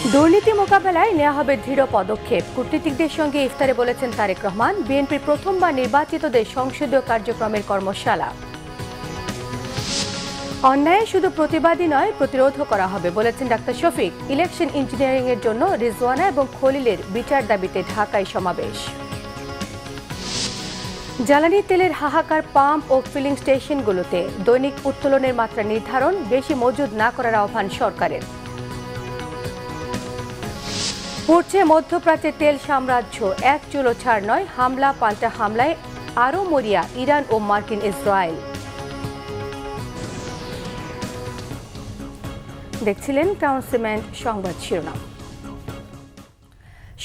দুর্নীতি মোকাবেলায় নেওয়া হবে দৃঢ় পদক্ষেপ। কূটনীতিকদের সঙ্গে ইফতারে বলেছেন তারেক রহমান। বিএনপির প্রথমবার নির্বাচিতদের সংসদীয় কার্যক্রমের কর্মশালা। অন্যায় শুধু প্রতিবাদী নয়, প্রতিরোধও করা হবে বলেছেন ডাক্তার শফিক। ইলেকশন ইঞ্জিনিয়ারিং এর জন্য রিজওয়ানা এবং খলিলের বিচার দাবিতে ঢাকায় সমাবেশ। জ্বালানি তেলের হাহাকার পাম্প ও ফিলিং স্টেশনগুলোতে দৈনিক উত্তোলনের মাত্রা নির্ধারণ, বেশি মজুদ না করার আহ্বান সরকারের। পড়ছে মধ্যপ্রাচ্যের তেল সাম্রাজ্য, এক চুলো ছাড় নয়, হামলা পাল্টা হামলায় আরও মরিয়া ইরান ও মার্কিন ইসরায়েল। দেখছিলেন ক্রাউন সিমেন্ট সংবাদ শিরোনাম।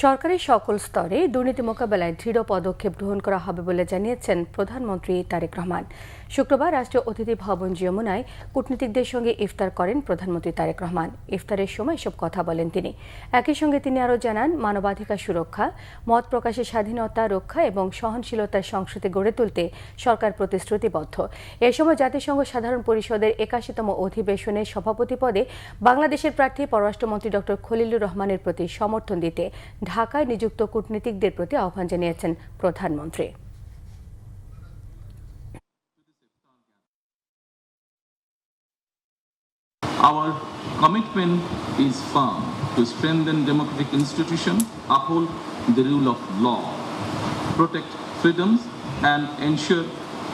সরকারের সকল স্তরে দুর্নীতি মোকাবেলায় দৃঢ় পদক্ষেপ গ্রহণ করা হবে বলে জানিয়েছেন প্রধানমন্ত্রী তারেক রহমান। শুক্রবার রাষ্ট্রীয় অতিথি ভবন যমুনায় কূটনীতিকদের সঙ্গে ইফতার করেন প্রধানমন্ত্রী তারেক রহমান। ইফতারের সময় এসব কথা বলেন তিনি। একই সঙ্গে তিনি আরও জানান, মানবাধিকার সুরক্ষা, মত প্রকাশের স্বাধীনতা রক্ষা এবং সহনশীলতার সংস্কৃতি গড়ে তুলতে সরকার প্রতিশ্রুতিবদ্ধ। এ সময় জাতিসংঘ সাধারণ পরিষদের ৮১তম অধিবেশনের সভাপতি পদে বাংলাদেশের প্রার্থী পররাষ্ট্রমন্ত্রী ডক্টর খলিলুর রহমানের প্রতি সমর্থন দিতে ঢাকায় নিযুক্ত কূটনীতিকদের প্রতি আহ্বান জানিয়েছেন প্রধানমন্ত্রী। Our commitment is firm to strengthen democratic institutions, uphold the rule of law, protect freedoms, and ensure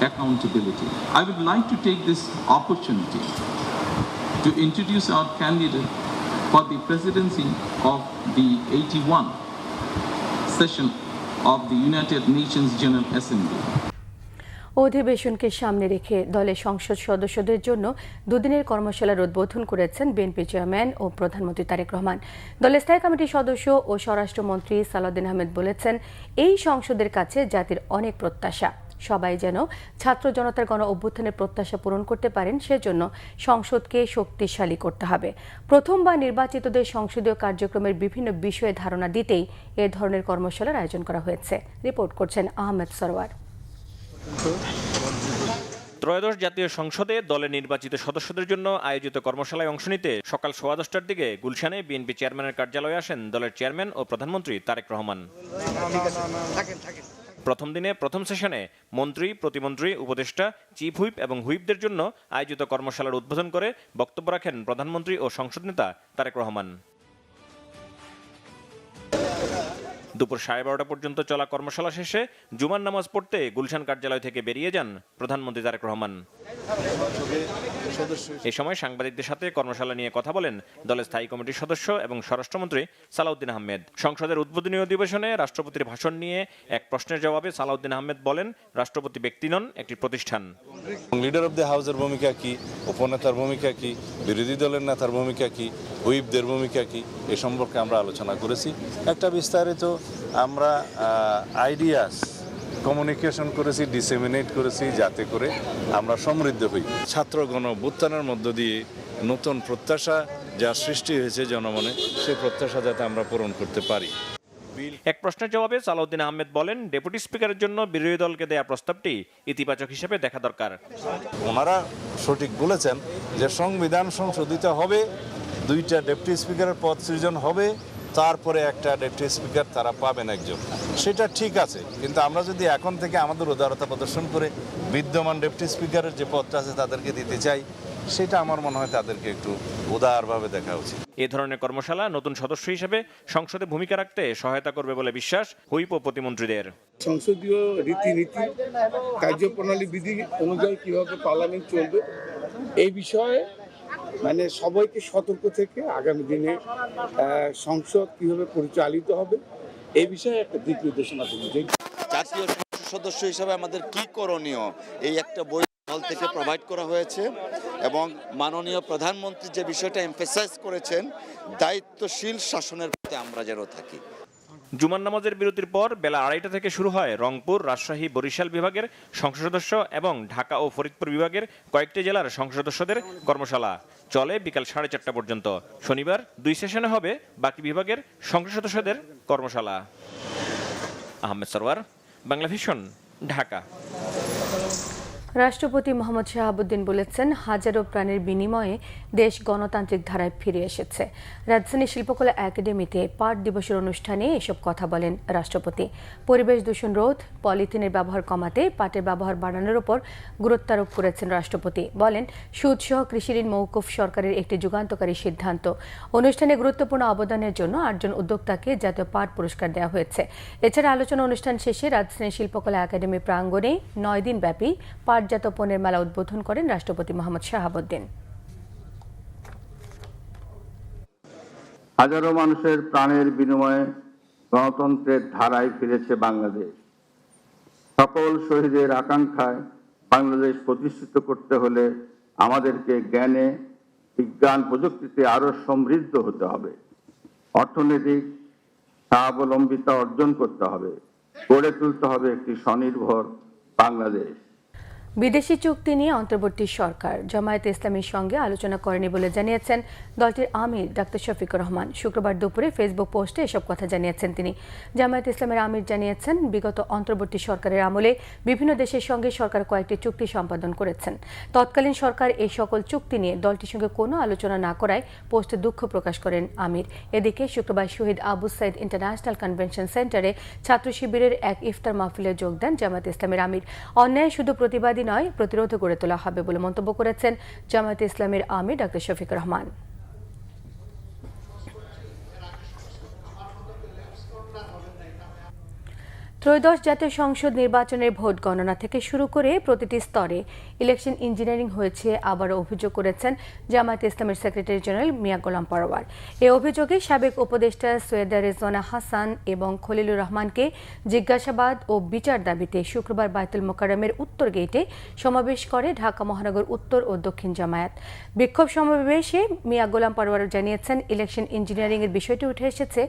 accountability. I would like to take this opportunity to introduce our candidate for the presidency of the 81st session of the United Nations General Assembly. অধিবেশনকে সামনে রেখে দলের সংসদ সদস্যদের জন্য দুদিনের কর্মশালার উদ্বোধন করেছেন বিএনপি চেয়ারম্যান ও প্রধানমন্ত্রী তারেক রহমান। দলের স্থায়ী কমিটির সদস্য ও স্বরাষ্ট্রমন্ত্রী সালাউদ্দিন আহমেদ বলেছেন, এই সংসদের কাছে জাতির অনেক প্রত্যাশা। সবাই যেন ছাত্র জনতার গণ অভ্যুত্থানের প্রত্যাশা পূরণ করতে পারেন, সেজন্য সংসদকে শক্তিশালী করতে হবে। প্রথমবার নির্বাচিতদের সংসদীয় কার্যক্রমের বিভিন্ন বিষয়ে ধারণা দিতেই এ ধরনের কর্মশালার আয়োজন করা হয়েছে। রিপোর্ট করছেন আহমেদ সরওয়ার। ত্রয়োদশ জাতীয় সংসদে দলের নির্বাচিত সদস্যদের জন্য আয়োজিত কর্মশালায় অংশ নিতে সকাল 10:15টার দিকে গুলশানে বিএনপি চেয়ারম্যানের কার্যালয়ে আসেন দলের চেয়ারম্যান ও প্রধানমন্ত্রী তারেক রহমান। প্রথম দিনে প্রথম সেশনে মন্ত্রী, প্রতিমন্ত্রী, উপদেষ্টা, চিফ হুইপ এবং হুইপদের জন্য আয়োজিত কর্মশালার উদ্বোধন করে বক্তব্য রাখেন প্রধানমন্ত্রী ও সংসদ নেতা তারেক রহমান। দুপুর 12:30 পর্যন্ত চলা কর্মশালা শেষে জুমার নামাজ পড়তে গুলশান কার্যালয় থেকে বেরিয়ে যান প্রধানমন্ত্রী তারেক রহমান। এই সময় সাংবাদিকদের সাথে কর্মশালা নিয়ে কথা বলেন দলের স্থায়ী কমিটির সদস্য এবং স্বরাষ্ট্রমন্ত্রী সালাউদ্দিন আহমেদ। সংসদের উদ্বোধনী অধিবেশনে রাষ্ট্রপতির ভাষণ নিয়ে এক প্রশ্নের জবাবে সালাউদ্দিন আহমেদ বলেন, রাষ্ট্রপতি ব্যক্তি নন, একটি প্রতিষ্ঠান। লিডার অব দ্য হাউসের ভূমিকা কি, উপনেতার ভূমিকা কি, বিরোধী দলের নেতার ভূমিকা কি, হুইপদের ভূমিকা কি, এ সম্পর্কে আমরা আলোচনা করেছি। একটা বিস্তারিত আমরা আইডিয়াস কমিউনিকেশন করেছি, ডিসেমিনেট করেছি, যাতে করে আমরা সমৃদ্ধ হই। ছাত্র গণ অভ্যুত্থানের মধ্য দিয়ে নতুন প্রত্যাশা যা সৃষ্টি হয়েছে জনমনে, সেই প্রত্যাশা যাতে আমরা পূরণ করতে পারি। এক প্রশ্নের জবাবে সালাউদ্দিন আহমেদ বলেন, ডেপুটি স্পিকারের জন্য বিরোধী দলকে দেয়া প্রস্তাবটি ইতিবাচক হিসেবে দেখা দরকার। ওনারা সঠিক বলেছেন যে সংবিধান সংশোধিত হবে, 2টা ডেপুটি স্পিকারের পদ সৃজন হবে, তারপরে একটা ডেপুটি স্পিকার তারা পাবেন একজন। সেটা ঠিক আছে, কিন্তু আমরা যদি এখন থেকে আমাদের উদারতা প্রদর্শন করে বিদ্যমান ডেপুটি স্পিকারের যে পদটা আছে তাদেরকে দিতে চাই, সেটা আমার মনে হয় তাদেরকে একটু উদারভাবে দেখা উচিত। এ ধরনের কর্মশালা নতুন সদস্য হিসেবে সংসদে ভূমিকা রাখতে সহায়তা করবে বলে বিশ্বাস হুইপ ও প্রতিমন্ত্রীদের। সংসদীয় রীতিনীতি, কার্যপ্রণালী, বিধি অনুযায়ী কিভাবে পার্লামেন্ট চলবে, এই বিষয়ে মানে সবাইকে সতর্ক থেকে আগামী দিনে সংসদ কিভাবে পরিচালিত হবে এই বিষয়ে একটা দিক নির্দেশনা দেবে। জাতীয় সদস্য হিসাবে আমাদের কি করণীয়, এই একটা বই দল থেকে প্রোভাইড করা হয়েছে এবং মাননীয় প্রধানমন্ত্রী যে বিষয়টা এমফাসাইজ করেছেন, দায়িত্বশীল শাসনের প্রতি আমরা যেন থাকি। জুমার নামাজের বিরতির পর বেলা 2:30 থেকে শুরু হয় রংপুর, রাজশাহী, বরিশাল বিভাগের সংসদ সদস্য এবং ঢাকা ও ফরিদপুর বিভাগের কয়েকটি জেলার সংসদ সদস্যদের কর্মশালা। চলে বিকাল 4:30 পর্যন্ত। শনিবার 2 সেশনে হবে বাকি বিভাগের সংসদ সদস্যদের কর্মশালা। আহমেদ সরওয়ার, বাংলা ভিশন, ঢাকা। রাষ্ট্রপতি মোহাম্মদ শাহাবুদ্দিন বলেছেন, হাজারো প্রাণের বিনিময়ে দেশ গণতান্ত্রিক ধারায় ফিরে এসেছে। রাজধানী শিল্পকলা একাডেমিতে পাট দিবসের অনুষ্ঠানে এসব কথা বলেন রাষ্ট্রপতি। পরিবেশ দূষণ রোধ, পলিথিনের ব্যবহার কমাতে পাটের ব্যবহার বাড়ানোর উপর গুরুত্বারোপ করেছেন রাষ্ট্রপতি। বলেন, সুদসহ কৃষি ঋণ মওকুফ সরকারের একটি যুগান্তকারী সিদ্ধান্ত। অনুষ্ঠানে গুরুত্বপূর্ণ অবদানের জন্য ৮ জন উদ্যোক্তাকে জাতীয় পাট পুরস্কার দেওয়া হয়েছে। এছাড়া আলোচনা অনুষ্ঠান শেষে রাজধানী শিল্পকলা একাডেমি প্রাঙ্গণে ৯ দিন ব্যাপী পাটজাত পণ্যের মেলা উদ্বোধন করেন রাষ্ট্রপতি মোহাম্মদ শাহাবুদ্দিন। হাজারো মানুষের প্রাণের বিনিময়ে গণতন্ত্রের ধারায় ফিরেছে বাংলাদেশ। সকল শহীদের আকাঙ্ক্ষায় বাংলাদেশ প্রতিষ্ঠিত করতে হলে আমাদেরকে জ্ঞানে, বিজ্ঞান, প্রযুক্তিতে আরো সমৃদ্ধ হতে হবে। অর্থনৈতিক স্বাবলম্বিতা অর্জন করতে হবে। গড়ে তুলতে হবে একটি স্বনির্ভর বাংলাদেশ। বিদেশি চুক্তি নিয়ে অন্তর্বর্তী সরকার জামায়াতে ইসলামীর সঙ্গে আলোচনা করেনি বলে জানিয়েছেন দলটির আমির ডাক্তার শফিকুর রহমান। শুক্রবার দুপুরে ফেসবুক পোস্টে এসব কথা জানিয়েছেন তিনি। জামায়াতে ইসলামের আমির জানিয়েছেন, বিগত অন্তর্বর্তী সরকারের আমলে বিভিন্ন দেশের সঙ্গে সরকার কয়েকটি চুক্তি সম্পাদন করেছেন। তৎকালীন সরকার এই সকল চুক্তি নিয়ে দলটির সঙ্গে কোনো আলোচনা না করায় পোস্টে দুঃখ প্রকাশ করেন আমির। এদিকে শুক্রবার শহীদ আবু সাইদ ইন্টারন্যাশনাল কনভেনশন সেন্টারে ছাত্র শিবিরের এক ইফতার মাহফিলে যোগ দেন জামায়াতে ইসলামের আমির। অন্যায় শুধু প্রতিবাদী নয়, প্রতিরোধ গড়ে তোলা হবে বলে মন্তব্য করেছেন জামায়াতে ইসলামের আমির ডাক্তার শফিকুর রহমান। ত্রয়োদশ জাতীয় সংসদ নির্বাচনের ভোট গণনা থেকে শুরু করে প্রতিটি স্তরে ইলেকশন ইঞ্জিনিয়ারিং হয়েছে আবারও অভিযোগ করেছেন জামায়াতে ইসলামের সেক্রেটারি জেনারেল মিয়া গোলাম পরোয়ার। এই অভিযোগে সাবেক উপদেষ্টা সৈয়দা রেজওয়ানা হাসান এবং খলিলুর রহমানকে জিজ্ঞাসাবাদ ও বিচার দাবিতে শুক্রবার বায়তুল মোকাররমের উত্তর গেটে সমাবেশ করে ঢাকা মহানগর উত্তর ও দক্ষিণ জামায়াত। বিক্ষোভ সমাবেশে মিয়া গোলাম পরোয়ার জানিয়েছেন, ইলেকশন ইঞ্জিনিয়ারিং এর বিষয়টি উঠে এসেছে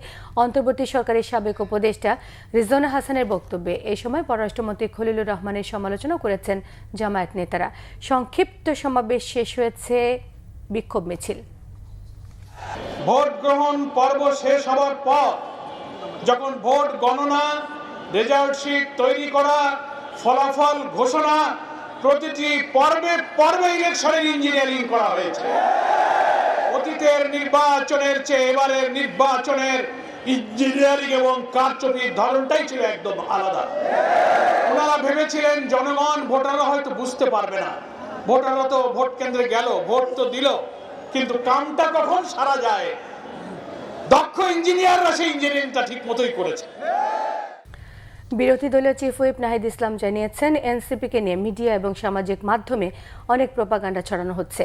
অন্তর্বর্তী সরকারের সাবেক উপদেষ্টা রেজওয়ানা হাসান বক্তব্যে। এই সময় পররাষ্ট্রমন্ত্রী খলিলুর রহমানের সমালোচনা করেছেন জামায়াত নেতারা। সংক্ষিপ্ত সমাবেশ শেষ হয়েছে বিক্ষোভ মিছিল। ভোট গ্রহণ পর্ব শেষ হওয়ার পর যখন ভোট গণনা, রেজাল্ট শিট তৈরি করা, ফলাফল ঘোষণা, প্রতিটি পর্বে পর্বে ইলেকশনের ইঞ্জিনিয়ারিং করা হয়েছে। অতীতের নির্বাচনের চেয়ে এবারের নির্বাচনের ইঞ্জিনিয়ারিং এবং কারচুপির ধরনটাই ছিল একদম আলাদা। ওনারা ভেবেছিলেন জনগণ, ভোটাররা হয়তো বুঝতে পারবে না, ভোটাররা তো ভোট কেন্দ্রে গেল, ভোট তো দিল, কিন্তু কামটা কখন সারা যায়, দক্ষ ইঞ্জিনিয়াররা সেই ইঞ্জিনিয়ারিংটা ঠিক মতোই করেছে। বিরোধী দলীয় চিফ হুইপ নাহিদ ইসলাম জানিয়েছেন, এনসিপিকে নিয়ে মিডিয়া এবং সামাজিক মাধ্যমে অনেক প্রোপাগান্ডা ছড়ানো হচ্ছে,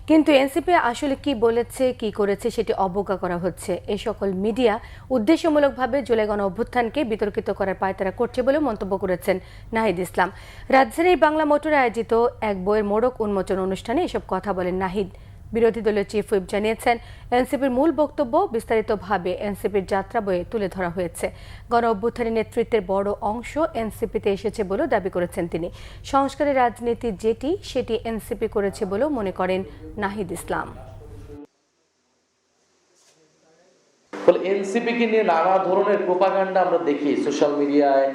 কিন্তু এনসিপি আসলে কি বলেছে, কি করেছে সেটি অবজ্ঞা করা হচ্ছে। এই সকল মিডিয়া উদ্দেশ্যমূলকভাবে জুলাই গণ অভ্যুত্থানকে বিতর্কিত করার পায়তারা করছে বলে মন্তব্য করেছেন নাহিদ ইসলাম। রাজধানীর বাংলা মোটরে আয়োজিত এক বইয়ের মোড়ক উন্মোচন অনুষ্ঠানে এসব কথা বলেন নাহিদ। বিরোধী দলীয় চিফ হুইপ জানিয়েছেন, এনসিপির মূল বক্তব্য বিস্তারিতভাবে এনসিপির যাত্রা বইয়ে তুলে ধরা হয়েছে। গণ অভ্যুত্থানের নেতৃত্বের বড় অংশ এনসিপিতে এসেছে বলেও দাবি করেছেন তিনি। সংস্কারের রাজনীতি যেটি, সেটি এনসিপি করেছে বলেও মনে করেন নাহিদ ইসলাম। এনসিপিকে নিয়ে নানা ধরনের প্রোপাগান্ডা আমরা দেখি সোশ্যাল মিডিয়ায়,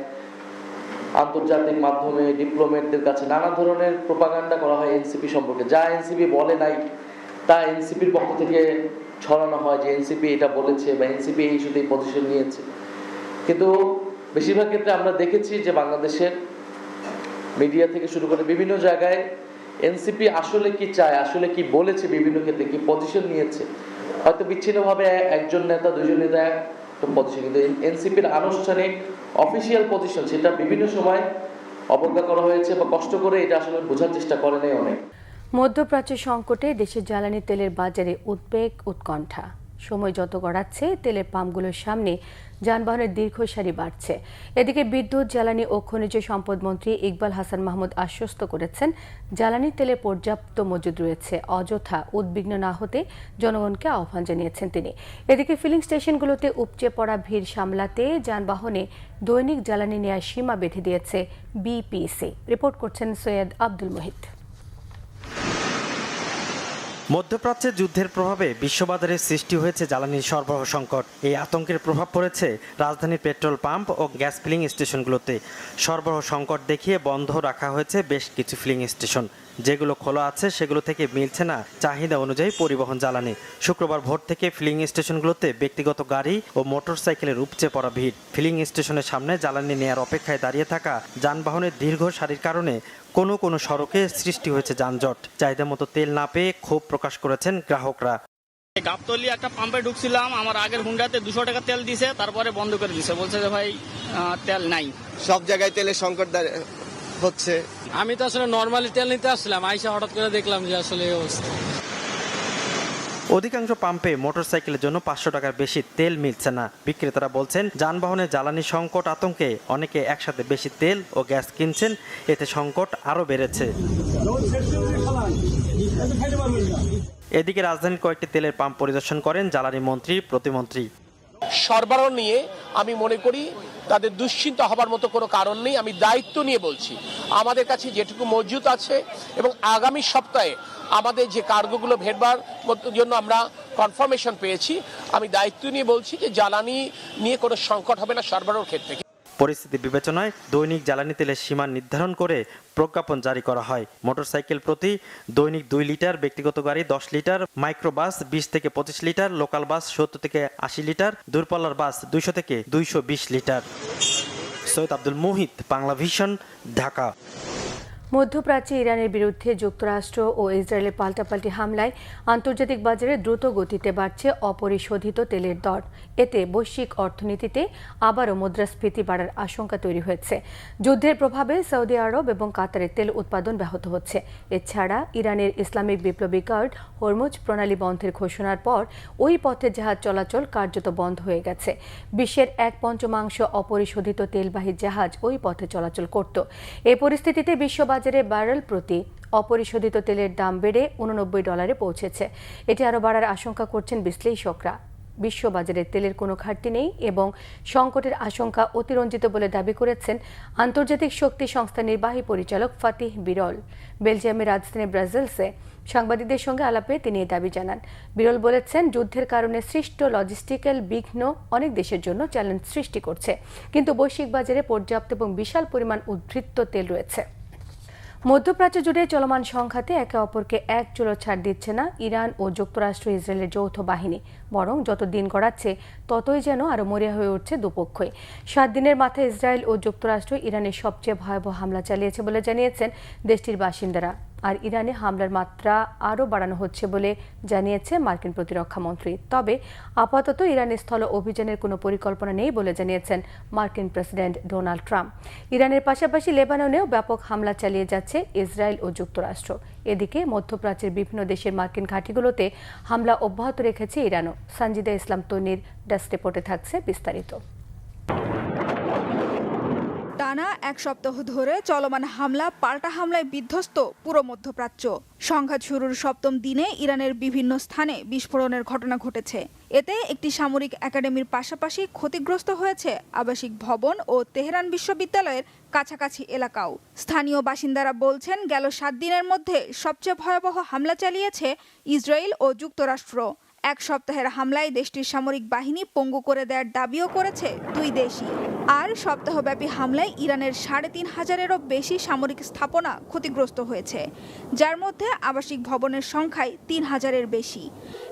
আন্তর্জাতিক মাধ্যমে, ডিপ্লোমেটদের কাছে নানা ধরনের প্রোপাগান্ডা করা হয় এনসিপি সম্পর্কে। যা এনসিপি বলে নাই তা এনসিপির পক্ষ থেকে ছড়ানো হয় যে এনসিপি এটা বলেছে বা এনসিপি এই ইস্যুতে পজিশন নিয়েছে। কিন্তু বেশিরভাগ ক্ষেত্রে আমরা দেখেছি যে বাংলাদেশের মিডিয়া থেকে শুরু করে বিভিন্ন জায়গায় এনসিপি আসলে কি চায়, আসলে কি বলেছে, বিভিন্ন ক্ষেত্রে কি পজিশন নিয়েছে, হয়তো বিচ্ছিন্নভাবে একজন নেতা, দুইজন নেতা একটা পজিশন, কিন্তু এনসিপির আনুষ্ঠানিক অফিসিয়াল পজিশন সেটা বিভিন্ন সময় অবজ্ঞা করা হয়েছে বা কষ্ট করে এটা আসলে বোঝার চেষ্টা করে নেই অনেক। মধ্যপ্রাচ্য সংকটে দেশের জ্বালানি তেলের বাজারে উদ্বেগ, উৎকণ্ঠা। সময় যত গড়াচ্ছে তেলের পাম্পগুলোর সামনে যানবাহনের দীর্ঘ সারি বাড়ছে। এদিকে বিদ্যুৎ, জ্বালানি ও খনিজ সম্পদ মন্ত্রী ইকবাল হাসান মাহমুদ আশ্বস্ত করেছেন, জ্বালানি তেলের পর্যাপ্ত মজুদ রয়েছে। অযথা উদ্বিগ্ন না হতে জনগণকে আহ্বান জানিয়েছেন তিনি। এদিকে ফিলিং স্টেশনগুলোতে উপচে পড়া ভিড় সামলাতে যানবাহনে দৈনিক জ্বালানি নেওয়ার সীমা বেঁধে দিয়েছে বিপিসি। রিপোর্ট করছেন সৈয়দ আব্দুল মুহিত। মধ্যপ্রাচ্যে যুদ্ধের প্রভাবে বিশ্ববাজারে সৃষ্টি হয়েছে জ্বালানি সরবরাহ সংকট। এই আতঙ্কের প্রভাব পড়েছে রাজধানীর পেট্রোল পাম্প ও গ্যাস ফিলিং স্টেশনগুলোতে। সরবরাহ সংকট দেখিয়ে বন্ধ রাখা হয়েছে বেশ কিছু ফিলিং স্টেশন। যেগুলো খোলা আছে সেগুলো থেকে মিলছে না চাহিদা অনুযায়ী পরিবহন জ্বালানি। শুক্রবার ভোর থেকে ফিলিং স্টেশনগুলোতে ব্যক্তিগত গাড়ি ও মোটরসাইকেলের উপচে পড়া ভিড়। ফিলিং স্টেশনের সামনে জ্বালানি নেয়ার অপেক্ষায় দাঁড়িয়ে থাকা যানবাহনের দীর্ঘ সারির কারণে কোনো সড়কে সৃষ্টি হয়েছে যানজট। চাহিদা মতো তেল না পেয়ে ক্ষোভ প্রকাশ করেছেন গ্রাহকরা। গাবতলি একটা পাম্পে ঢুকছিলাম, আমার আগের হুন্ডাতে 200 টাকা তেল দিছে, তারপরে বন্ধ করে দিছে, বলছে যে ভাই তেল নাই। সব জায়গায় তেলের সংকট হচ্ছে। আমি তো আসলে নরমালি তেল নিতে আসলাম, আইসা হঠাৎ করে দেখলাম যে আসলে এই অবস্থা। অধিকাংশ পাম্পে মোটরসাইকেলের জন্য 500 টাকার বেশি তেল মিলছে না। বিক্রেতারা বলছেন যানবাহনের জ্বালানি সংকট আতঙ্কে অনেকে একসাথে বেশি তেল ও গ্যাস কিনছেন, এতে সংকট আরও বেড়েছে। এদিকে রাজধানীর কয়েকটি তেলের পাম্প পরিদর্শন করেন জ্বালানি মন্ত্রী প্রতিমন্ত্রী। সরবরাহ নিয়ে আমি মনে করি তাদের দুশ্চিন্তা হবার মতো কোনো কারণ নেই। আমি দায়িত্ব নিয়ে বলছি, আমাদের কাছে যেটুকু মজুত আছে এবং আগামী সপ্তাহে আমাদের যে কার্গোগুলো ভেটবার জন্য আমরা কনফার্মেশন পেয়েছি, আমি দায়িত্ব নিয়ে বলছি যে জ্বালানি নিয়ে কোনো সংকট হবে না সরবরাহের ক্ষেত্রে। পরিস্থিতি বিবেচনায় দৈনিক জ্বালানি তেলের সীমা নির্ধারণ করে প্রজ্ঞাপন জারি করা হয়। মোটরসাইকেল প্রতি দৈনিক 2 লিটার, ব্যক্তিগত গাড়ি 10 লিটার, মাইক্রোবাস 20 থেকে 25 লিটার, লোকাল বাস 70 থেকে 80 লিটার, দূরপাল্লার বাস 200 থেকে 220 লিটার। সৈয়দ আব্দুল মুহিত, বাংলা ভিশন, ঢাকা। মধ্যপ্রাচ্যে ইরানের বিরুদ্ধে যুক্তরাষ্ট্র ও ইসরায়েলের পাল্টাপাল্টি হামলায় আন্তর্জাতিক বাজারে দ্রুত গতিতে বাড়ছে অপরিশোধিত তেলের দর। এতে বৈশ্বিক অর্থনীতিতে আবারও মুদ্রাস্ফীতি বাড়ার আশঙ্কা তৈরি হয়েছে। যুদ্ধের প্রভাবে সৌদি আরব এবং কাতারের তেল উৎপাদন ব্যাহত হচ্ছে। এছাড়া ইরানের ইসলামিক বিপ্লবী গার্ড হরমুজ প্রণালী বন্ধের ঘোষণার পর ওই পথে জাহাজ চলাচল কার্যত বন্ধ হয়ে গেছে। বিশ্বের 1/5 অপরিশোধিত তেলবাহী জাহাজ ওই পথে চলাচল করত। এই পরিস্থিতিতে বিশ্ববাজারে ব্যারেল প্রতি অপরিশোধিত তেলের দাম বেড়ে $89 পৌঁছেছে। এটি আরও বাড়ার আশঙ্কা করছেন বিশ্লেষকরা। বিশ্ববাজারে তেলের কোনো ঘাটতি নেই এবং সংকটের আশঙ্কা অতিরঞ্জিত বলে দাবি করেছেন আন্তর্জাতিক শক্তি সংস্থার নির্বাহী পরিচালক ফাতিহ বিরল। বেলজিয়ামের রাজধানী ব্রাসেলসে সাংবাদিকদের সঙ্গে আলাপে তিনি এই দাবি জানান। বিরল বলেছেন, যুদ্ধের কারণে সৃষ্ট লজিস্টিক্যাল বিঘ্ন অনেক দেশের জন্য চ্যালেঞ্জ সৃষ্টি করছে, কিন্তু বৈশ্বিক বাজারে পর্যাপ্ত এবং বিশাল পরিমাণ উদ্ধৃত তেল রয়েছে। মধ্যপ্রাচ্য জুড়ে চলমান সংঘাতে একে অপরকে এক চুলো ছাড় দিচ্ছে না ইরান ও যুক্তরাষ্ট্র ইসরায়েলের যৌথ বাহিনী, বরং যত দিন গড়াচ্ছে ততই যেন আরও মরিয়া হয়ে উঠছে দুপক্ষই। 7 দিনের মাথায় ইসরায়েল ও যুক্তরাষ্ট্র ইরানের সবচেয়ে ভয়াবহ হামলা চালিয়েছে বলে জানিয়েছেন দেশটির বাসিন্দারা। আর ইরানে হামলার মাত্রা আরও বাড়ানো হচ্ছে বলে জানিয়েছে মার্কিন প্রতিরক্ষা মন্ত্রী। তবে আপাতত ইরানের স্থল অভিযানের কোনো পরিকল্পনা নেই বলে জানিয়েছেন মার্কিন প্রেসিডেন্ট ডোনাল্ড ট্রাম্প। ইরানের পাশাপাশি লেবাননেও ব্যাপক হামলা চালিয়ে যাচ্ছে ইসরায়েল ও যুক্তরাষ্ট্র। এদিকে মধ্যপ্রাচ্যের বিভিন্ন দেশের মার্কিন ঘাঁটিগুলোতে হামলা অব্যাহত রেখেছে ইরানও। সঞ্জিদা ইসলাম তন্নির ডেস্ক রিপোর্টে থাকছে বিস্তারিত। টানা 1 সপ্তাহ ধরে চলমান হামলা পাল্টা হামলায় বিধ্বস্ত পুরো মধ্যপ্রাচ্য। সংঘাত শুরুর 7ম দিনে ইরানের বিভিন্ন স্থানে বিস্ফোরণের ঘটনা ঘটেছে। এতে একটি সামরিক একাডেমির পাশাপাশি ক্ষতিগ্রস্ত হয়েছে আবাসিক ভবন ও তেহরান বিশ্ববিদ্যালয়ের কাছাকাছি এলাকাও। স্থানীয় বাসিন্দারা বলছেন, গেল 7 দিনের মধ্যে সবচেয়ে ভয়াবহ হামলা চালিয়েছে ইসরায়েল ও যুক্তরাষ্ট্র। 1 সপ্তাহের হামলায় দেশটির সামরিক বাহিনী পঙ্গু করে দেওয়ার দাবিও করেছে দুই দেশই। আর সপ্তাহব্যাপী হামলায় ইরানের 3,500-এরও বেশি সামরিক স্থাপনা ক্ষতিগ্রস্ত হয়েছে, যার মধ্যে আবাসিক ভবনের সংখ্যায় 3,000-এর বেশি।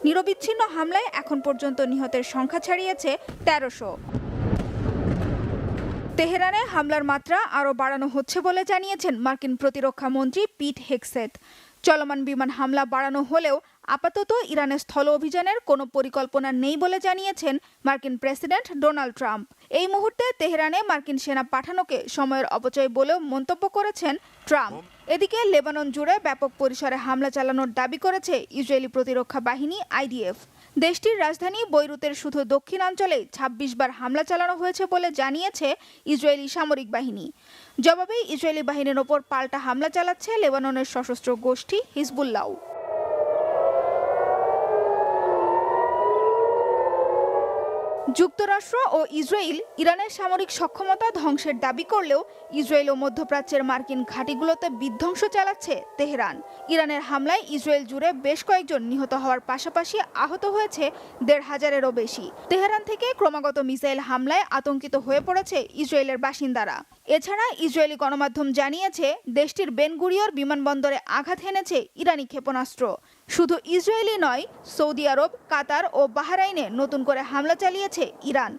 নিরবিচ্ছিন্ন হামলায় এখন পর্যন্ত নিহতের সংখ্যা ছাড়িয়েছে 1300। তেহরানে হামলার মাত্রা আরও বাড়ানো হচ্ছে বলে জানিয়েছেন মার্কিন প্রতিরক্ষা মন্ত্রী পিট হেগসেথ। চলমান বিমান হামলা বাড়ানো হলেও আপাতত ইরানের স্থল অভিযানের কোনো পরিকল্পনা নেই বলে জানিয়েছেন মার্কিন প্রেসিডেন্ট ডোনাল্ড ট্রাম্প। এই মুহূর্তে তেহরানে মার্কিন সেনা পাঠানোকে সময়ের অপচয় বলেও মন্তব্য করেছেন ট্রাম্প। এদিকে লেবানন জুড়ে ব্যাপক পরিসরে হামলা চালানোর দাবি করেছে ইসরায়েলি প্রতিরক্ষা বাহিনী IDF। দেশটির রাজধানী বৈরুতের শুধু দক্ষিণাঞ্চলে 26 বার হামলা চালানো হয়েছে বলে জানিয়েছে ইসরায়েলি সামরিক বাহিনী। জবাবে ইসরায়েলি বাহিনীর ওপর পাল্টা হামলা চালাচ্ছে লেবাননের সশস্ত্র গোষ্ঠী যুক্তরাষ্ট্র ও ইসরায়েল ইরানের সামরিক সক্ষমতা ধ্বংসের দাবি করলেও ইসরায়েল ও মধ্যপ্রাচ্যের মার্কিন ঘাঁটিগুলোতে বিধ্বংস চালাচ্ছে তেহরান। ইরানের হামলায় ইসরায়েল জুড়ে বেশ কয়েকজন নিহত হওয়ার পাশাপাশি আহত হয়েছে ১৫০০-এরও বেশি। তেহরান থেকে ক্রমাগত মিসাইল হামলায় আতঙ্কিত হয়ে পড়েছে ইসরায়েলের বাসিন্দারা। এছাড়া ইসরায়েলি গণমাধ্যম জানিয়েছে দেশটির বেন গুরিয়র বিমানবন্দরে আঘাত হেনেছে ইরানি ক্ষেপণাস্ত্র। শুধু ইসরায়েলি নয়, সৌদি আরব, কাতার ও বাহরাইনে নতুন করে হামলা চালিয়েছে ইরান।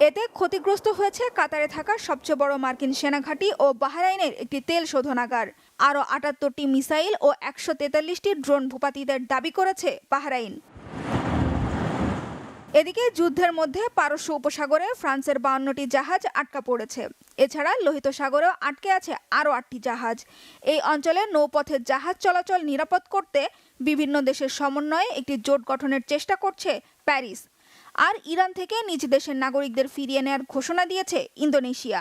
এতে ক্ষতিগ্রস্ত হয়েছে কাতারে থাকা সবচেয়ে বড় মার্কিন সেনাঘাঁটি ও বাহরাইনের একটি তেল শোধনাগার। আরও ৭৮টি মিসাইল ও ১৪৩টি ড্রোন ভূপাতিতের দাবি করেছে বাহরাইন। এদিকে যুদ্ধের মধ্যে পারস্য উপসাগরে ফ্রান্সের ৫২টি জাহাজ আটকা পড়েছে। এছাড়া লোহিত সাগরেও আটকে আছে আরও ৮টি জাহাজ। এই অঞ্চলে নৌপথের জাহাজ চলাচল নিরাপদ করতে বিভিন্ন দেশের সমন্বয়ে একটি জোট গঠনের চেষ্টা করছে প্যারিস। আর ইরান থেকে নিজ দেশের নাগরিকদের ফিরিয়ে নেওয়ার ঘোষণা দিয়েছে ইন্দোনেশিয়া।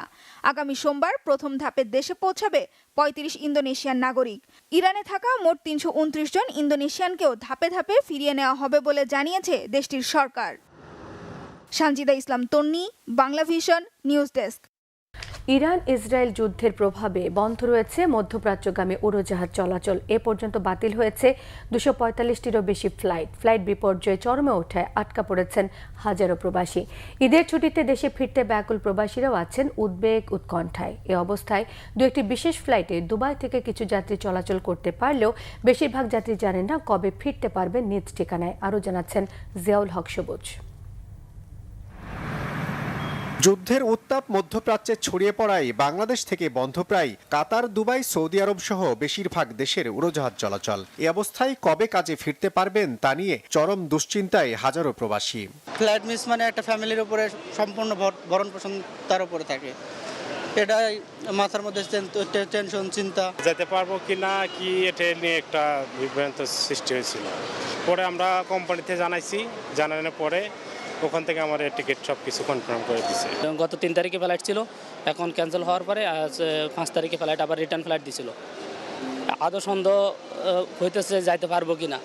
আগামী সোমবার প্রথম ধাপে দেশে পৌঁছাবে ৩৫ ইন্দোনেশিয়ান নাগরিক। ইরানে থাকা মোট ৩২৯ জন ইন্দোনেশিয়ানকেও ধাপে ধাপে ফিরিয়ে নেওয়া হবে বলে জানিয়েছে দেশটির সরকার। Sanjida Islam Tonni, Bangla vision, news desk. Iran Israel যুদ্ধের প্রভাবে বন্ধ রয়েছে মধ্যপ্রাচ্যগামী উড়োজাহাজ চলাচল। এ পর্যন্ত বাতিল হয়েছে ২৪৫টিরও বেশি ফ্লাইট বিপর্যয়ে চরমে ওঠায় আটকা পড়েছেন হাজারো প্রবাসী। ঈদের ছুটিতে দেশে ফিরতে ব্যাকুল প্রবাসীরাও আছেন উদ্বেগ উৎকণ্ঠায়। এ অবস্থায় দু একটি বিশেষ ফ্লাইটে দুবাই থেকে কিছু যাত্রী চলাচল করতে পারলেও বেশিরভাগ যাত্রী জানেন না কবে ফিরতে পারবেন নিজ ঠিকানায়। আরও জানাচ্ছেন জিয়াউল হক সবুজ। যুদ্ধের উত্তাপ মধ্যপ্রাচ্যে ছড়িয়ে পড়ায় বাংলাদেশ থেকে বন্ধ প্রায় কাতার, দুবাই, সৌদি আরব সহ বেশিরভাগ দেশের উড়োজাহাজ চলাচল। এই অবস্থায় কবে কাজে ফিরতে পারবেন তা নিয়ে চরম দুশ্চিন্তায় হাজারো প্রবাসী। ফ্লাইট মিস মানে একটা ফ্যামিলির উপরে সম্পূর্ণ ভরণ পোষণ তার উপরে থাকে। এটাই মাথার মধ্যে টেনশন, চিন্তা। যেতে পারবো কিনা কি এটা নিয়ে একটা বিভ্রান্ত সৃষ্টি হয়েছিল। পরে আমরা কোম্পানিতে জানাইছি, জানানোর পরে ওখান থেকে আমার টিকিট সব কিছু কনফার্ম করে দিয়েছে। গত ৩ তারিখে ফ্লাইট ছিল, এখন ক্যান্সেল হওয়ার পরে আজ ৫ তারিখে ফ্লাইট আবার রিটার্ন ফ্লাইট দিছিল। আদৌ সন্দেহ হইতেছে যাইতে পারবো কিনা,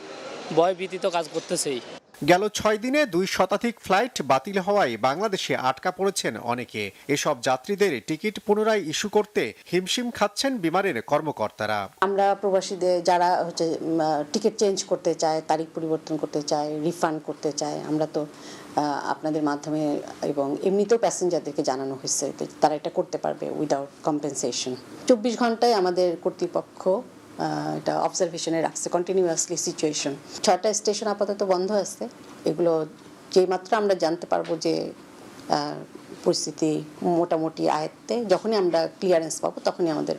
ভয় ভীতি তো কাজ করতেছেই। গেল ৬ দিনে ২ শতাধিক ফ্লাইট বাতিল হওয়ায় বাংলাদেশে আটকা পড়েছেন অনেকে। এসব যাত্রীদের টিকিট পুনরায় ইস্যু করতে হিমশিম খাচ্ছেন বিমানের কর্মকর্তারা। আমরা প্রবাসীদের যারা টিকিট চেঞ্জ করতে চায়, তারিখ পরিবর্তন করতে চায়, রিফান্ড করতে চায়, আমরা তো আপনাদের মাধ্যমে এবং এমনিতেও প্যাসেঞ্জারদেরকে জানানো হয়েছে তারা এটা করতে পারবে উইদাউট কম্পেনসেশন। ২৪ ঘন্টায় আমাদের কর্তৃপক্ষ এটা অবজারভেশনে রাখছে কন্টিনিউয়াসলি সিচুয়েশন। ৬টা স্টেশন আপাতত বন্ধ আছে। এগুলো যেই মাত্র আমরা জানতে পারবো যে পরিস্থিতি মোটামুটি আয়ত্তে, যখনই আমরা ক্লিয়ারেন্স পাবো তখনই আমাদের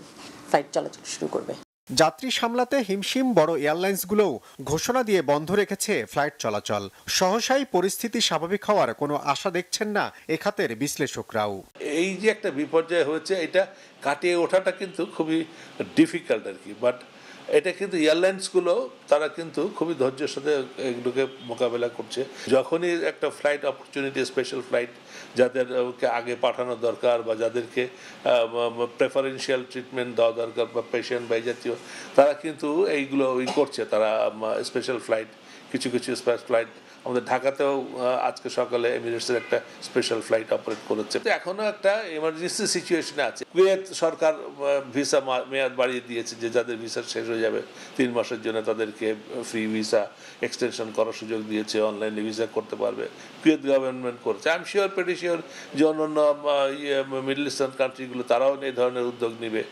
ফ্লাইট চলাচল শুরু করবে। যাত্রী সামলাতে হিমশিম বড় এয়ারলাইন্সগুলোও ঘোষণা দিয়ে বন্ধ রেখেছে ফ্লাইট চলাচল। সহসাই পরিস্থিতি স্বাভাবিক হওয়ার কোনো আশা দেখছেন না এ খাতের বিশ্লেষকরাও। এই যে একটা বিপর্যয় হয়েছে, এটা কাটিয়ে ওঠাটা কিন্তু খুবই ডিফিকাল্ট আর কি। বাট এটা কিন্তু এয়ারলাইন্সগুলো তারা কিন্তু খুবই ধৈর্যের সাথে এগুলোকে মোকাবেলা করছে। যখনই একটা ফ্লাইট অপরচুনিটি, স্পেশাল ফ্লাইট যাদেরকে আগে পাঠানো দরকার বা যাদেরকে প্রেফারেন্সিয়াল ট্রিটমেন্ট দেওয়া দরকার বা পেশেন্ট বা এই জাতীয়, তারা কিন্তু এইগুলো করছে। তারা স্পেশাল ফ্লাইট, কিছু স্পেশাল ফ্লাইট আমাদের ঢাকাতেও আজকে সকালে এমিরেটসের একটা স্পেশাল ফ্লাইট অপারেট করেছে। এখনো একটা এমার্জেন্সি সিচুয়েশনে আছে। কুয়েত সরকার ভিসা মেয়াদ বাড়িয়ে দিয়েছে, যে যাদের ভিসা শেষ হয়ে যাবে ৩ মাসের জন্য তাদেরকে ফ্রি ভিসা এক্সটেনশন করার সুযোগ দিয়েছে, অনলাইনে ভিসা করতে পারবে। কুয়েত গভর্নমেন্ট করেছে। I am sure, pretty sure যে অন্যান্য মিডল ইস্টার্ন কান্ট্রিগুলো তারাও এই ধরনের উদ্যোগ নেবে।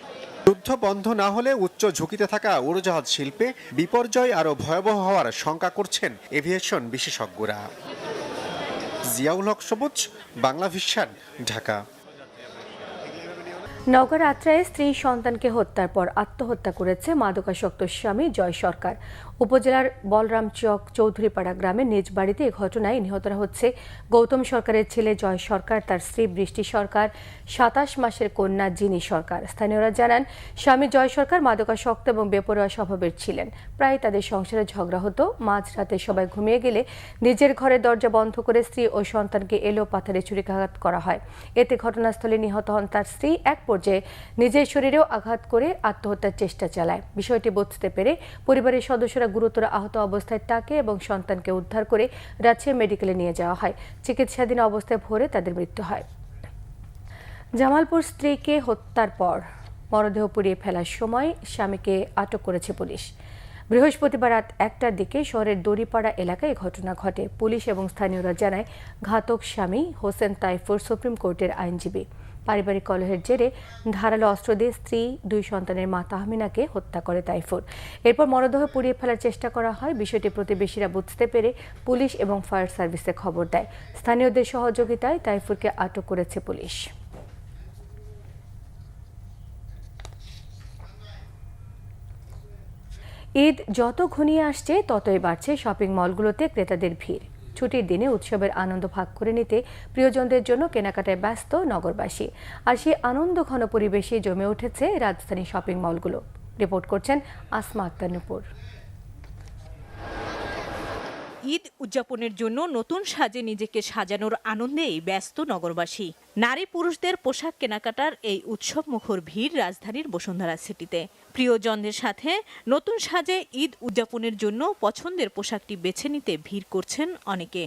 যুদ্ধ বন্ধ না হলে উচ্চ ঝুঁকিতে থাকা উড়োজাহাজ শিল্পে বিপর্যয় আরও ভয়াবহ হওয়ার শঙ্কা করছেন এভিয়েশন বিশেষজ্ঞরা। জিয়াউল হক সবুজ, বাংলা ভিশন, ঢাকা। নওগাঁর আত্রায়ে স্ত্রী সন্তানকে হত্যার পর আত্মহত্যা করেছে মাদকাসক্ত স্বামী জয় সরকার। উপজেলার বলরামচক চৌধুরীপাড়া গ্রামের নিজ বাড়িতে এই ঘটনায় নিহতরা হচ্ছে গৌতম সরকারের ছেলে জয় সরকার, তার স্ত্রী বৃষ্টি সরকার, ২৭ মাসের কন্যা জিনি সরকার। স্থানীয়রা জানান, স্বামী জয় সরকার মাদকাসক্ত এবং বেপরোয়া স্বভাবের ছিলেন। প্রায় তাদের সংসারে ঝগড়া হতো। মাঝরাতে সবাই ঘুমিয়ে গেলে নিজের ঘরের দরজা বন্ধ করে স্ত্রী ও সন্তানকে এলো পাথারে ছুরিকাঘাত করা হয়। এতে ঘটনাস্থলে নিহত হন তার স্ত্রী। এক পর্যায়ে নিজের শরীরেও আঘাত করে আত্মহত্যার চেষ্টা চালায়। বিষয়টি বুঝতে পেরে পরিবারের সদস্যরা গুরুতর আহত অবস্থায় তাকে এবং সন্তানকে উদ্ধার করে রাজশাহী মেডিকেলে নিয়ে যাওয়া হয়। চিকিৎসাধীন অবস্থায় ভোরে তাদের মৃত্যু হয়। জামালপুর স্ত্রীকে হত্যার পর মরদেহ পুড়িয়ে ফেলার সময় স্বামীকে আটক করেছে পুলিশ। বৃহস্পতিবার রাত 1টার দিকে শহরের দড়িপাড়া এলাকায় ঘটনা ঘটে। পুলিশ এবং স্থানীয়রা জানায় ঘাতক স্বামী হোসেন তাইফুর সুপ্রিম কোর্টের আইনজীবী। পারিবারিক কলহের জেরে ধারালো অস্ত্র দিয়ে স্ত্রী 2 সন্তানের মা তাহমিনাকে হত্যা করে তাইফুর। এরপর মরদেহ পুড়িয়ে ফেলার চেষ্টা করা হয়। বিষয়টি প্রতিবেশীরা বুঝতে পেরে পুলিশ এবং ফায়ার সার্ভিসে খবর দেয়। স্থানীয়দের সহযোগিতায় তাইফুরকে আটক করেছে পুলিশ। ঈদ যত ঘনিয়ে আসছে ততই বাড়ছে শপিং মলগুলোতে ক্রেতাদের ভিড়। ছুটির দিনে উৎসবের আনন্দ ভাগ করে নিতে প্রিয়জনদের জন্য কেনাকাটায় ব্যস্ত নগরবাসী। আর সেই আনন্দঘন পরিবেশে জমে উঠেছে রাজধানী শপিং মলগুলো। রিপোর্ট করছেন আসমা আক্তার নূপুর। ঈদ উদযাপনের জন্য নতুন সাজে নিজেকে সাজানোর আনন্দেই ব্যস্ত নগরবাসী। নারী পুরুষদের পোশাক কেনাকাটার এই উৎসব মুখর ভিড় রাজধানীর বসুন্ধরা সিটিতে। প্রিয়জনদের সাথে নতুন সাজে ঈদ উদযাপনের জন্য পছন্দের পোশাকটি বেছে নিতে ভিড় করছেন অনেকে।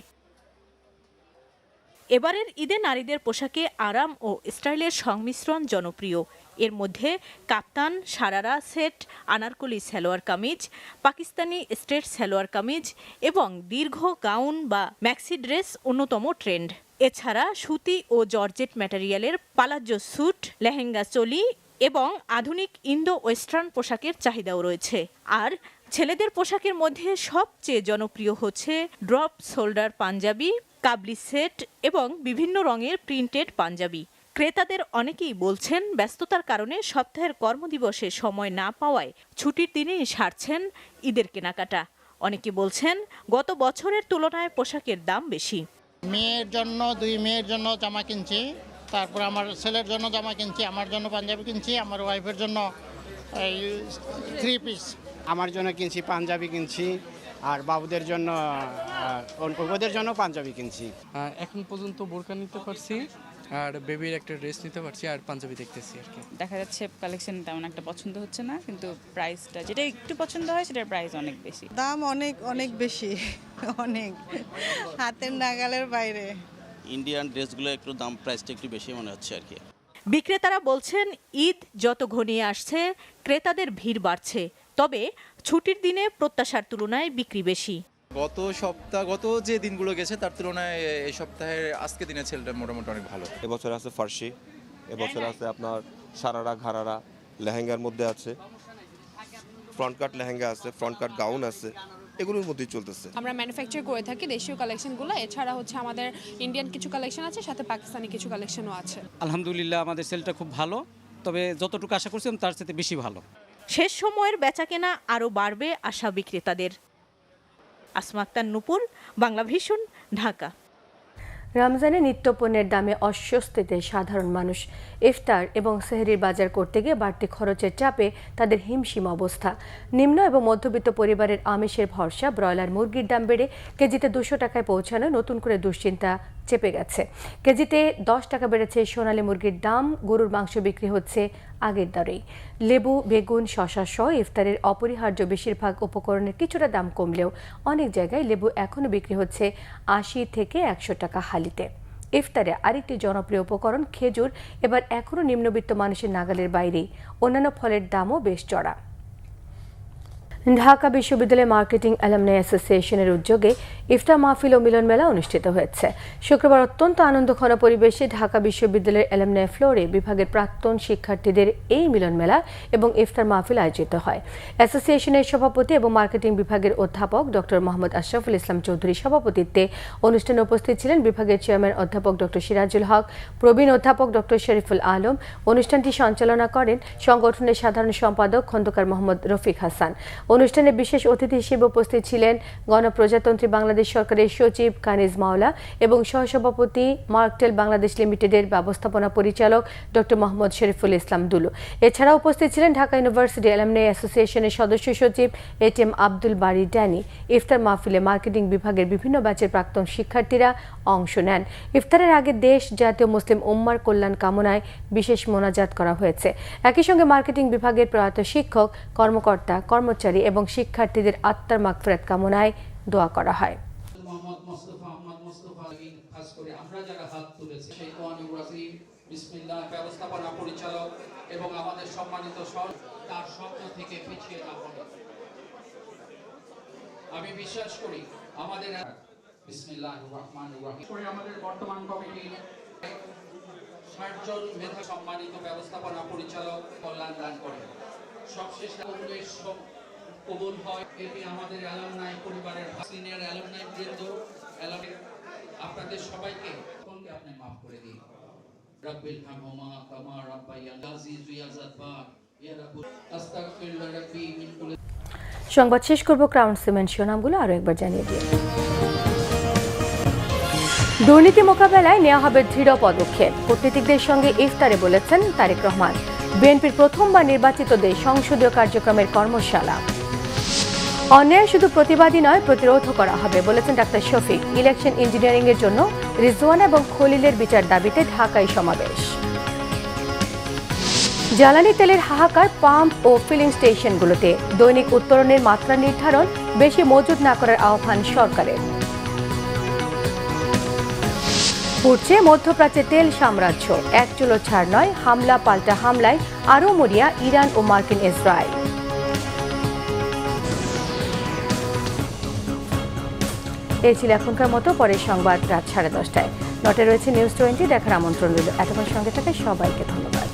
এবারের ঈদে নারীদের পোশাকে আরাম ও স্টাইলের সংমিশ্রণ জনপ্রিয়। এর মধ্যে কাপ্তান, সারারা সেট, আনারকলি সালোয়ার কামিজ, পাকিস্তানি স্ট্রেট সালোয়ার কামিজ এবং দীর্ঘ গাউন বা ম্যাক্সি ড্রেস অন্যতম ট্রেন্ড। এছাড়া সুতি ও জর্জেট ম্যাটেরিয়ালের পালাজো স্যুট, লেহেঙ্গা চোলি এবং আধুনিক ইন্দো ওয়েস্টার্ন পোশাকের চাহিদাও রয়েছে। আর ছেলেদের পোশাকের মধ্যে সবচেয়ে জনপ্রিয় হচ্ছে ড্রপ শোল্ডার পাঞ্জাবি, কাবলি সেট এবং বিভিন্ন রঙের প্রিন্টেড পাঞ্জাবি। ক্রেতাদের অনেকেই বলছেন ব্যস্ততার কারণে সপ্তাহের কর্মদিবসে সময় না পাওয়ায় ছুটির দিনেই সারছেন ঈদের কেনাকাটা। অনেকে বলছেন গত বছরের তুলনায় পোশাকের দাম বেশি। মেয়ের জন্য 2 মেয়ের জন্য জামা কিনছি, তারপর আমার ছেলের জন্য জামা কিনছি, আমার জন্য পাঞ্জাবি কিনছি, আমার ওয়াইফের জন্য 3 পিস। আমার জন্য কিনছি পাঞ্জাবি কিনছি, আর বাবুদের জন্য ওদের জন্য পাঞ্জাবি কিনছি। এখন পর্যন্ত বোরকা নিতে পারছি, আর বেবির একটা ড্রেস নিতে পারছি, আর পাঞ্জাবি দেখতেছি আর কি। দেখা যাচ্ছে কালেকশন তেমন একটা পছন্দ হচ্ছে না, কিন্তু প্রাইসটা যেটা একটু পছন্দ হয় সেটার প্রাইস অনেক বেশি। দাম অনেক বেশি, অনেক হাতের নাগালের বাইরে। ইন্ডিয়ান ড্রেসগুলো একটু দাম প্রাইসটা একটু বেশি মনে হচ্ছে আর কি। বিক্রেতারা বলছেন ঈদ যত ঘনিয়ে আসছে ক্রেতাদের ভিড় বাড়ছে, তবে ছুটির দিনে প্রত্যাশার তুলনায় বিক্রি বেশি। গত যে দিনগুলো গেছে তার তুলনায় এই সপ্তাহের আজকে দিনের ছেলেটা মোটামুটি অনেক ভালো। এবছর আছে ফার্সি, এবছর আছে আপনার সারারা ঘারারা, লেহেঙ্গার মধ্যে আছে ফ্রন্ট কাট লেহেঙ্গা আছে, ফ্রন্ট কাট গাউন আছে, এগুলোর মধ্যেই চলতেছে। আমরা ম্যানুফ্যাকচার করে থাকি দেশীয় কালেকশনগুলো, এছাড়া হচ্ছে আমাদের ইন্ডিয়ান কিছু কালেকশন আছে, সাথে পাকিস্তানি কিছু কালেকশনও আছে। আলহামদুলিল্লাহ আমাদের সেলটা খুব ভালো, তবে যতটুকু আশা করছিলাম তার চেয়ে বেশি ভালো। শেষ সময়ের বেচাকেনা আরও বাড়বে আশা বিক্রেতাদের। আসমা আক্তার নূপুর, বাংলা ভিশন, ঢাকা। রমজানে নিত্যপণ্যের দামে অস্বস্তিতে সাধারণ মানুষ। ইফতার এবং সেহরির বাজার করতে গিয়ে বাড়তি খরচের চাপে তাদের হিমশিম অবস্থা। নিম্ন এবং মধ্যবিত্ত পরিবারের আমিষের ভরসা ব্রয়লার মুরগির দাম বেড়ে কেজিতে 200 টাকায় পৌঁছানো নতুন করে দুশ্চিন্তা চেপে গেছে। কেজিতে 10 টাকা বেড়েছে সোনালী মুরগির দাম, গরুর মাংস বিক্রি হচ্ছে আগের দরেই। লেবু, বেগুন, শসা সহ ইফতারের অপরিহার্য বেশিরভাগ উপকরণের কিছুটা দাম কমলেও অনেক জায়গায় লেবু এখনও বিক্রি হচ্ছে 80 থেকে 100 টাকা হালিতে। ইফতারে আরেকটি জনপ্রিয় উপকরণ খেজুর এবার এখনও নিম্নবিত্ত মানুষের নাগালের বাইরেই। অন্যান্য ফলের দামও বেশ চড়া। ঢাকা বিশ্ববিদ্যালয় মার্কেটিং অ্যালামনাই অ্যাসোসিয়েশনের উদ্যোগে ইফতার মাহফিল ও মিলন মেলা অনুষ্ঠিত হয়েছে। শুক্রবার অত্যন্ত আনন্দঘন পরিবেশে ঢাকা বিশ্ববিদ্যালয়ের অ্যালামনাই ফ্লোরে বিভাগের প্রাক্তন শিক্ষার্থীদের এই মিলন মেলা এবং ইফতার মাহফিল আয়োজিত হয়। অ্যাসোসিয়েশনের সভাপতি এবং মার্কেটিং বিভাগের অধ্যাপক ডক্টর মোহাম্মদ আশরাফুল ইসলাম চৌধুরীর সভাপতিত্বে অনুষ্ঠানে উপস্থিত ছিলেন বিভাগের চেয়ারম্যান অধ্যাপক ডক্টর সিরাজুল হক, প্রবীণ অধ্যাপক ডক্টর শরীফুল আলম। অনুষ্ঠানটি সঞ্চালনা করেন সংগঠনের সাধারণ সম্পাদক খন্দকার মোহাম্মদ রফিক হাসান। অনুষ্ঠানে বিশেষ অতিথি হিসেবে উপস্থিত ছিলেন গণপ্রজাতন্ত্রী বাংলাদেশ সরকারের সচিব কানিজ মাওলা এবং সহসভাপতি মার্কটেল বাংলাদেশ লিমিটেডের ব্যবস্থাপনা পরিচালক ডক্টর মোহাম্মদ শরীফুল ইসলাম দুলু। এছাড়া উপস্থিত ছিলেন ঢাকা ইউনিভার্সিটি অ্যালামনাই অ্যাসোসিয়েশনের সদস্য সচিব এটিএম আব্দুল বারী ড্যানি। ইফতার মাহফিলে মার্কেটিং বিভাগের বিভিন্ন ব্যাচের প্রাক্তন শিক্ষার্থীরা অংশ নেন। ইফতারের আগে দেশ জাতীয় মুসলিম উম্মার কল্যাণ কামনায় বিশেষ মোনাজাত করা হয়েছে। একই সঙ্গে মার্কেটিং বিভাগের প্রয়াত শিক্ষক, কর্মকর্তা, কর্মচারী এবং শিক্ষার্থীদের আত্মার মাগফিরাত কামনায় দোয়া করা হয়। ব্যবস্থাপনা পরিচালক এবং আমাদের সম্মানিত তার স্বপ্ন থেকে পিছিয়ে না পড়ে। আমি বিশ্বাস করি আমাদের বিসমিল্লাহির রহমানির রহিম আমাদের বর্তমান কমিটির ৬০ জন মেধা সম্মানিত ব্যবস্থাপনা পরিচালক কল্যাণ দান করে। সবশেষ কবুল হয়। এটি আমাদের অ্যালামনাই পরিবারের সিনিয়র অ্যালামনাই বৃন্দ, আপনাদের সবাইকে আপনি মাফ করে দিন। রব্বিল হামহুমা কামা রাব্বায়ানি আজিজ ইয়াজাতবার ইয়া রাব্বুল আস্তাগফিরুল্লাহ রাব্বি মিন কুল্লি। সংবাদ শেষ করব ক্রাউন সিমেন্ট শিরোনামগুলো আরো একবার জানিয়ে দিই। দুর্নীতি মোকাবেলায় নেওয়া হবে দৃঢ় পদক্ষেপ, কূটনীতিকদের সঙ্গে ইফতারে বলেছেন তারেক রহমান। বিএনপির প্রথমবার নির্বাচিতদের সংসদীয় কার্যক্রমের কর্মশালা। অন্যায় শুধু প্রতিবাদী নয়, প্রতিরোধও করা হবে বলেছেন ডাক্তার শফিক। ইলেকশন ইঞ্জিনিয়ারিং এর জন্য রিজওয়ানা এবং খলিলের বিচার দাবিতে ঢাকায় সমাবেশ। জ্বালানি তেলের হাহাকার পাম্প ও ফিলিং স্টেশনগুলোতে। দৈনিক উত্তোলনের মাত্রা নির্ধারণ, বেশি মজুত না করার আহ্বান সরকারের। উঠছে মধ্যপ্রাচ্যে তেল সাম্রাজ্য, এক চুলো ছাড় নয়, হামলা পাল্টা হামলায় আরও মরিয়া ইরান ও মার্কিন ইসরায়েল। এই ছিল এখনকার মতো। পরের সংবাদ রাত 10:30টায়। নটে রয়েছে নিউজ 20, দেখার আমন্ত্রণ রইল। এতক্ষণ সঙ্গে থাকায় সবাইকে ধন্যবাদ।